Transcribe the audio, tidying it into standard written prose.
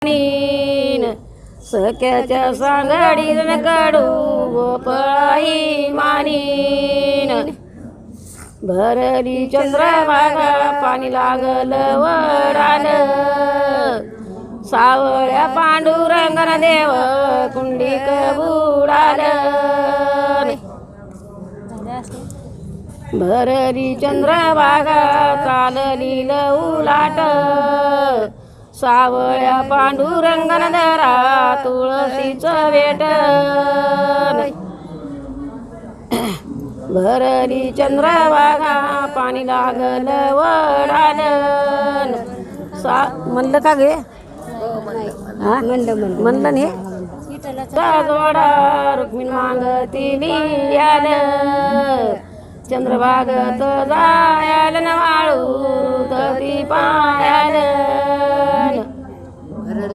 नीन सख्याच्या सांगडीन कडू गोपळाई मानीन भरली चंद्रभागा पाणी लागलं वडाल सावळ्या पांडुरंगन देव कुंडीक बुडाल भरली चंद्रभागा चालली उलाट सावळ्या पांडुरंगन धरा तुळशीचं वेटन भरली चंद्रभागा पाणी लागलं वडालन म्हणलं का गे म्हणलं नाही जोडा रुक्मिण मागती याल चंद्रभागत जायल न वाळू ती पायाल